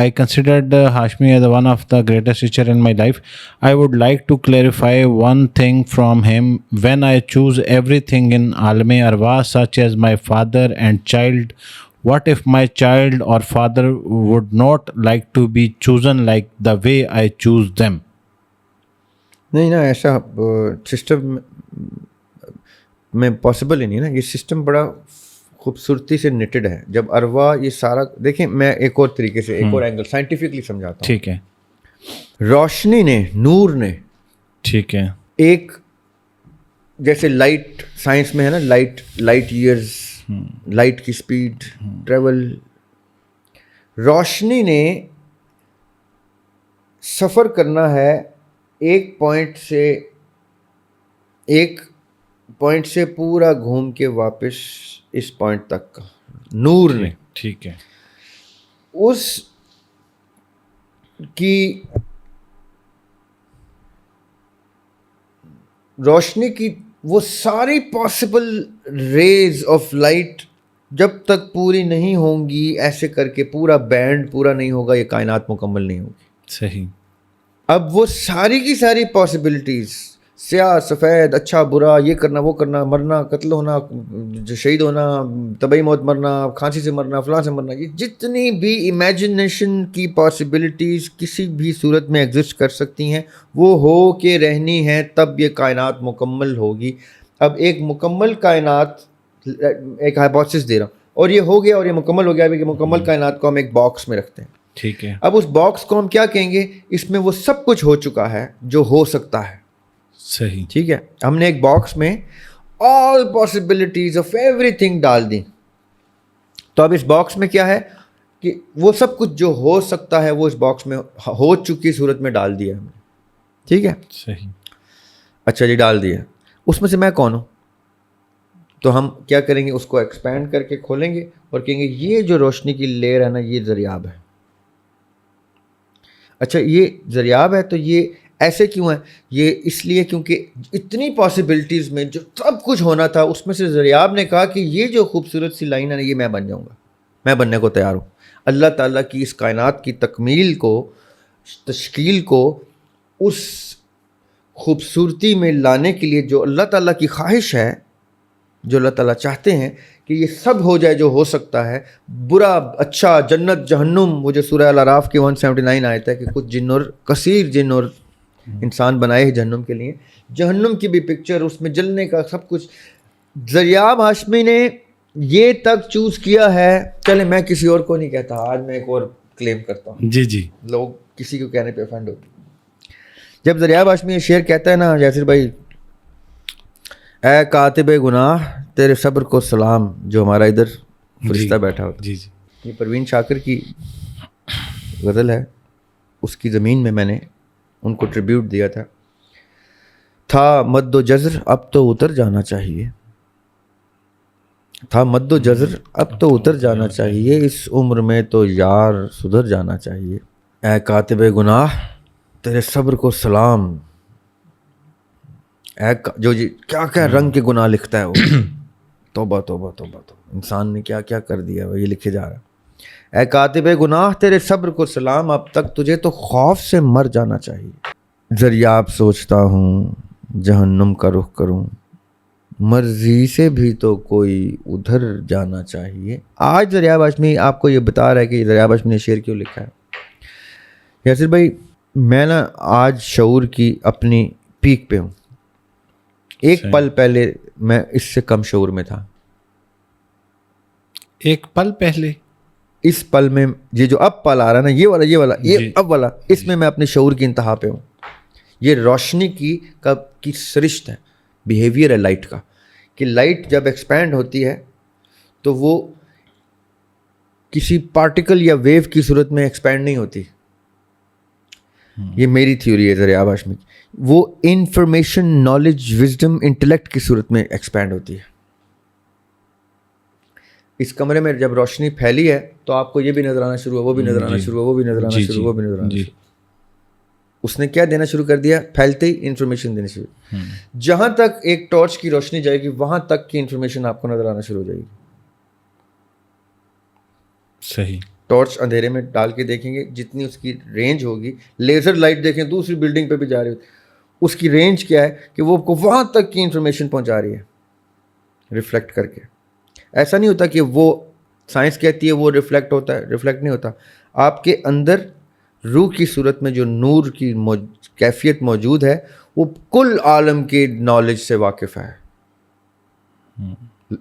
I considered Hashmi as one of the greatest teacher in my life. I would like to clarify one thing from him. When I choose everything in Alame Arwah, such as my father and child, what if my child or father would not like to be chosen like the way I choose them? نہیں نا ایسا system میں possible ہی نہیں نا. یہ system بڑا خوبصورتی سے نیٹڈ ہے. جب ارواح یہ سارا دیکھیں, میں ایک اور طریقے سے ایک اور اینگل سائنٹیفکلی سمجھاتا ہوں. ٹھیک ہے, روشنی نے, نور نے, ٹھیک ہے, ایک جیسے لائٹ سائنس میں ہے نا, لائٹ ایئرز, لائٹ کی سپیڈ ٹریول, روشنی نے سفر کرنا ہے ایک پوائنٹ سے پورا گھوم کے واپس اس پوائنٹ تک کا. نور نے, ٹھیک ہے, اس کی روشنی کی وہ ساری پاسبل ریز آف لائٹ جب تک پوری نہیں ہوں گی, ایسے کر کے پورا بینڈ پورا نہیں ہوگا, یہ کائنات مکمل نہیں ہوگی. صحیح. اب وہ ساری کی ساری پاسبلٹیز, سیاہ سفید, اچھا برا, یہ کرنا وہ کرنا, مرنا, قتل ہونا, شہید ہونا, طبعی موت مرنا, کھانسی سے مرنا, فلاں سے مرنا, یہ جتنی بھی امیجنیشن کی پاسبلٹیز کسی بھی صورت میں ایگزسٹ کر سکتی ہیں, وہ ہو کے رہنی ہیں, تب یہ کائنات مکمل ہوگی. اب ایک مکمل کائنات, ایک ہائپوتھسس دے رہا ہوں, اور یہ ہو گیا اور یہ مکمل ہو گیا. اب مکمل کائنات کو ہم ایک باکس میں رکھتے ہیں. ٹھیک ہے, اب اس باکس کو ہم کیا کہیں گے, اس میں وہ سب کچھ ہو چکا ہے جو ہو سکتا ہے. صحیح. ٹھیک ہے, ہم نے ایک باکس میں all possibilities of every thing ڈال دی. تو اب اس باکس میں کیا ہے کہ وہ سب کچھ جو ہو سکتا ہے وہ اس باکس میں ہو چکی صورت میں ڈال دیا ہم نے. ٹھیک ہے, صحیح. اچھا جی, ڈال دیا. اس میں سے میں کون ہوں؟ تو ہم کیا کریں گے, اس کو ایکسپینڈ کر کے کھولیں گے اور کہیں گے یہ جو روشنی کی لیئر ہے نا, یہ دریاب ہے. اچھا, یہ دریاب ہے تو یہ ایسے کیوں ہے؟ یہ اس لیے کیونکہ اتنی پاسبلٹیز میں جو سب کچھ ہونا تھا, اس میں سے دریاب نے کہا کہ یہ جو خوبصورت سی لائن ہے نا, یہ میں بن جاؤں گا, میں بننے کو تیار ہوں. اللہ تعالیٰ کی اس کائنات کی تکمیل کو, تشکیل کو اس خوبصورتی میں لانے کے لیے جو اللہ تعالیٰ کی خواہش ہے, جو اللہ تعالیٰ چاہتے ہیں کہ یہ سب ہو جائے جو ہو سکتا ہے, برا اچھا, جنت جہنم, وہ جو سورہ الاعراف کی 179 آیت ہے کہ کچھ جن اور کثیر جن اور انسان بنائے ہیں جہنم کے لیے, جہنم کی بھی پکچر, اس میں جلنے کا سب کچھ. دریاب ہاشمی نے یہ تک چوز کیا ہے. چلے میں کسی اور کو نہیں کہتا, آج میں ایک اور کلیم کرتا ہوں. جی جی, لوگ کسی کو کہنے پہ افینڈ ہوتے. جب دریاب ہاشمی یہ شعر کہتا ہے نا یاسر بھائی, اے کاتب گناہ تیرے صبر کو سلام, جو ہمارا ادھر فرشتہ بیٹھا ہوتا. جی جی, یہ پروین شاکر کی غزل ہے, اس کی زمین میں نے ان کو ٹریبیوٹ دیا تھا مد و جزر اب تو اتر جانا چاہیے, تھا مد و جزر اب تو اتر جانا چاہیے, اس عمر میں تو یار سدھر جانا چاہیے. اے کاتب گناہ تیرے صبر کو سلام, اے جو کیا کیا رنگ کے گناہ لکھتا ہے وہ, توبہ توبہ توبہ توبہ, انسان نے کیا کیا کر دیا وہ یہ لکھے جا رہا ہے. اے کاتب گناہ تیرے صبر کو سلام, اب تک تجھے تو خوف سے مر جانا چاہیے. دریاب سوچتا ہوں جہنم کا رخ کروں, مرضی سے بھی تو کوئی ادھر جانا چاہیے. آج دریاب ہاشمی آپ کو یہ بتا رہا ہے کہ دریاب ہاشمی نے شعر کیوں لکھا ہے. یاسر بھائی, میں نا آج شعور کی اپنی پیک پہ ہوں. ایک پل پہلے میں اس سے کم شعور میں تھا. ایک پل پہلے, اس پل میں یہ جو اب پل آ رہا ہے نا, یہ والا اب والا, اس میں اپنے شعور کی انتہا پہ ہوں. یہ روشنی کی سرشت ہے, بیہیویئر ہے لائٹ کا, کہ لائٹ جب ایکسپینڈ ہوتی ہے تو وہ کسی پارٹیکل یا ویو کی صورت میں ایکسپینڈ نہیں ہوتی. یہ میری تھیوری ہے دریاب ہاشمی کی. وہ انفارمیشن, نالج, وزڈم, انٹلیکٹ کی صورت میں ایکسپینڈ ہوتی ہے. اس کمرے میں جب روشنی پھیلی ہے تو آپ کو یہ بھی نظر آنا شروع ہوا, وہ بھی نظر آنا شروع ہوا, وہ بھی نظر آنا شروع ہوا, وہ بھی نظر آنا شروع. اس نے کیا دینا شروع کر دیا, پھیلتے ہی انفارمیشن دینا شروع. جہاں تک ایک ٹارچ کی روشنی جائے گی وہاں تک کی انفارمیشن آپ کو نظر آنا شروع ہو جائے گی. صحیح. ٹارچ اندھیرے میں ڈال کے دیکھیں گے جتنی اس کی رینج ہوگی, لیزر لائٹ دیکھیں دوسری بلڈنگ پہ بھی جا رہی ہوتی, اس کی رینج کیا ہے کہ وہ کو وہاں تک کی انفارمیشن پہنچا رہی ہے ریفلیکٹ کر کے. ایسا نہیں ہوتا کہ وہ سائنس کہتی ہے وہ ریفلیکٹ ہوتا ہے, ریفلیکٹ نہیں ہوتا. آپ کے اندر روح کی صورت میں جو نور کی کیفیت موجود ہے وہ کل عالم کی نالج سے واقف ہے.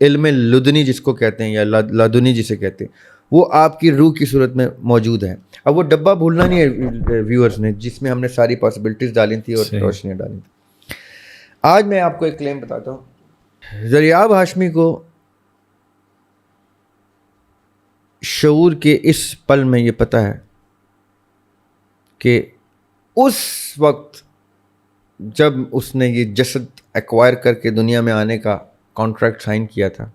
علم لدنی جس کو کہتے ہیں یا لدنی جسے کہتے ہیں, وہ آپ کی روح کی صورت میں موجود ہے. اب وہ ڈبہ بھولنا نہیں ہے ویورز نے جس میں ہم نے ساری پاسبلٹیز ڈالی تھی اور روشنیاں ڈالی تھی. آج میں آپ کو ایک کلیم بتاتا ہوں. زریاب ہاشمی کو شعور کے اس پل میں یہ پتہ ہے کہ اس وقت جب اس نے یہ جسد ایکوائر کر کے دنیا میں آنے کا کانٹریکٹ سائن کیا تھا,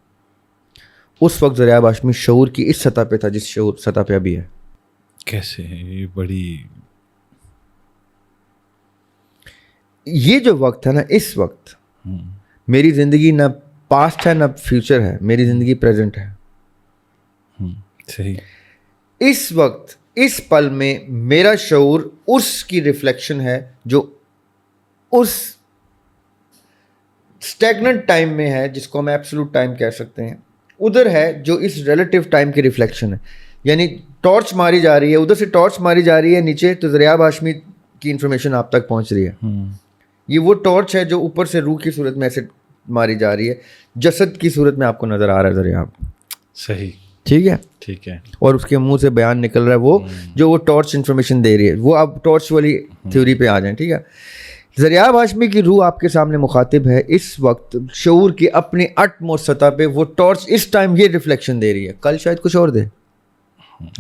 اس وقت زریاب ہاشمی شعور کی اس سطح پہ تھا جس شعور سطح پہ ابھی ہے. کیسے یہ بڑی یہ جو وقت ہے نا, اس وقت میری زندگی نہ پاسٹ ہے نہ فیوچر ہے, میری زندگی پریزنٹ ہے. صحیح. اس وقت اس پل میں میرا شعور اس کی ریفلیکشن ہے جو اس اسٹیگننٹ ٹائم میں ہے جس کو ہم ایبسولوٹ ٹائم کہہ سکتے ہیں, ادھر ہے جو اس ریلیٹیو ٹائم کی ریفلیکشن ہے. یعنی ٹارچ ماری جا رہی ہے, ادھر سے ٹارچ ماری جا رہی ہے نیچے, تو زریاب ہاشمی کی انفارمیشن آپ تک پہنچ رہی ہے. یہ وہ ٹارچ ہے جو اوپر سے روح کی صورت میں ایسے ماری جا رہی ہے, جسد کی صورت میں آپ کو نظر آ رہا ہے زریاب. صحیح. ٹھیک ہے, ٹھیک ہے. اور اس کے منہ سے بیان نکل رہا ہے وہ جو وہ ٹارچ انفارمیشن دے رہی ہے. وہ اب ٹارچ والی تھیوری پہ آ جائیں. ٹھیک ہے, زریاب ہاشمی کی روح آپ کے سامنے مخاطب ہے اس وقت شعور کی اپنی اٹ موسٹ سطح پہ. وہ ٹارچ اس ٹائم یہ ریفلیکشن دے رہی ہے, کل شاید کچھ اور دے,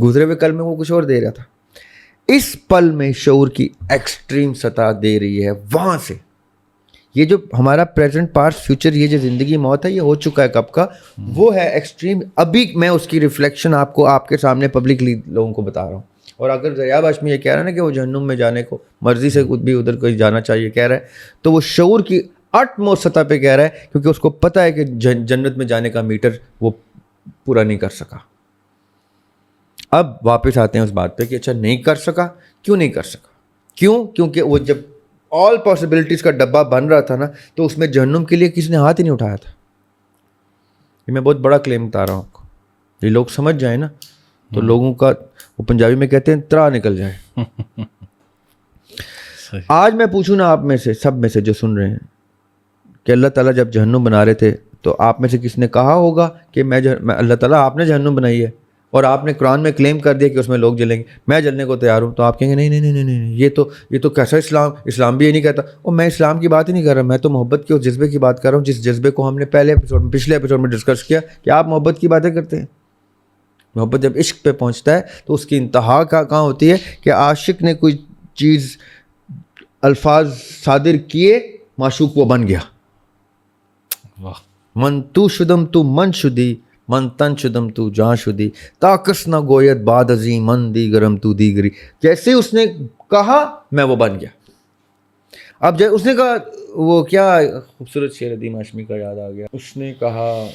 گزرے ہوئے کل میں وہ کچھ اور دے رہا تھا. اس پل میں شعور کی ایکسٹریم سطح دے رہی ہے وہاں سے. یہ جو ہمارا پریزنٹ پاسٹ فیوچر یہ جو زندگی موت ہے یہ ہو چکا ہے کب کا, وہ ہے ایکسٹریم. ابھی میں اس کی ریفلیکشن آپ کو آپ کے سامنے پبلکلی لوگوں کو بتا رہا ہوں. اور اگر زریاب ہاشمی یہ کہہ رہا ہے نا کہ وہ جہنم میں جانے کو مرضی سے بھی ادھر کوئی جانا چاہیے کہہ رہا ہے, تو وہ شعور کی اٹ موسٹ سطح پہ کہہ رہا ہے کیونکہ اس کو پتہ ہے کہ جنت میں جانے کا میٹر وہ پورا نہیں کر سکا. اب واپس آتے ہیں اس بات پہ کہ اچھا نہیں کر سکا, کیوں نہیں کر سکا؟ کیوں؟ کیونکہ وہ جب آل پاسبلٹیز کا ڈبہ بن رہا تھا نا, تو اس میں جہنم کے لیے کسی نے ہاتھ ہی نہیں اٹھایا تھا. یہ میں بہت بڑا کلیم بتا رہا ہوں آپ کو, یہ لوگ سمجھ جائیں نا تو لوگوں کا, وہ پنجابی میں کہتے ہیں ترا نکل جائے. آج میں پوچھوں نا آپ میں سے, سب میں سے جو سن رہے ہیں, کہ اللہ تعالیٰ جب جہنم بنا رہے تھے تو آپ میں سے کس نے کہا ہوگا کہ میں اللہ تعالیٰ آپ نے جہنم بنائی ہے اور آپ نے قرآن میں کلیم کر دیا کہ اس میں لوگ جلیں گے, میں جلنے کو تیار ہوں, تو آپ کہیں گے نہیں نہیں نہیں نہیں نہیں, یہ تو کیسا اسلام بھی یہ نہیں کہتا. اور میں اسلام کی بات ہی نہیں کر رہا, میں تو محبت کے اس جذبے کی بات کر رہا ہوں جس جذبے کو ہم نے پچھلے ایپیسوڈ میں ڈسکس کیا کہ آپ محبت کی باتیں کرتے ہیں. محبت جب عشق پہ پہنچتا ہے تو اس کی انتہا کہاں ہوتی ہے کہ عاشق نے کوئی چیز الفاظ صادر کیے, معشوق وہ بن گیا. من تو شدم تو من شدی, من تن شدم تو جان شدی, تاکس نہ گویت باد عظیم من دیگرم تو دیگری. جیسے اس نے کہا میں وہ بن گیا. اب جب اس نے کہا, وہ کیا خوبصورت شعر ندیم ہاشمی کا یاد آ گیا, اس نے کہا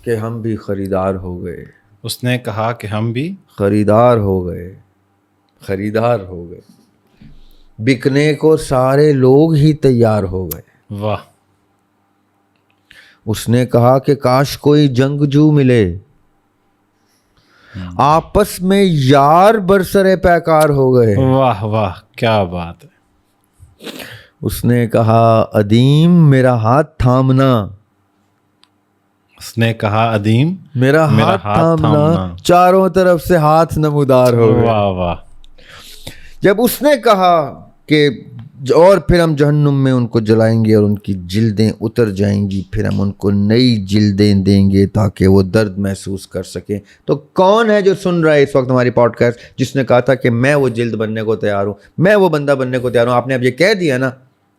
کہ ہم بھی خریدار ہو گئے. اس نے کہا کہ ہم بھی خریدار ہو گئے, خریدار ہو گئے, بکنے کو سارے لوگ ہی تیار ہو گئے. واہ. اس نے کہا کہ کاش کوئی جنگجو ملے, آپس میں یار برسر پیکار ہو گئے. واہ واہ, کیا بات ہے. اس نے کہا ادیم میرا ہاتھ تھامنا, اس نے کہا ادیم میرا ہاتھ تھامنا, چاروں طرف سے ہاتھ نمودار ہو گئے. واہ واہ. جب اس نے کہا کہ اور پھر ہم جہنم میں ان کو جلائیں گے اور ان کی جلدیں اتر جائیں گی, پھر ہم ان کو نئی جلدیں دیں گے تاکہ وہ درد محسوس کر سکیں, تو کون ہے جو سن رہا ہے اس وقت ہماری پوڈ کاسٹ جس نے کہا تھا کہ میں وہ جلد بننے کو تیار ہوں, میں وہ بندہ بننے کو تیار ہوں؟ آپ نے اب یہ کہہ دیا نا,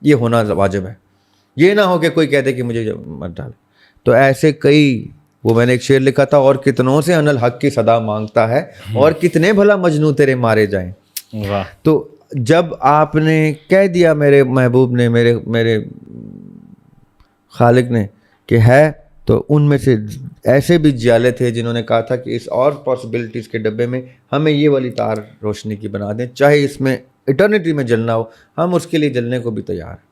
یہ ہونا واجب ہے. یہ نہ ہو کہ کوئی کہہ دے کہ مجھے مت ڈال. تو ایسے کئی, وہ میں نے ایک شعر لکھا تھا, اور کتنوں سے ان الحق کی صدا مانگتا ہے, اور کتنے بھلا مجنوں تیرے مارے جائیں. واہ. تو جب آپ نے کہہ دیا, میرے محبوب نے, میرے خالق نے, کہ ہے تو ان میں سے ایسے بھی جیالے تھے جنہوں نے کہا تھا کہ اس اور پاسبلٹیز کے ڈبے میں ہمیں یہ والی تار روشنی کی بنا دیں، چاہے اس میں ایٹرنیٹی میں جلنا ہو، ہم اس کے لیے جلنے کو بھی تیار ہیں۔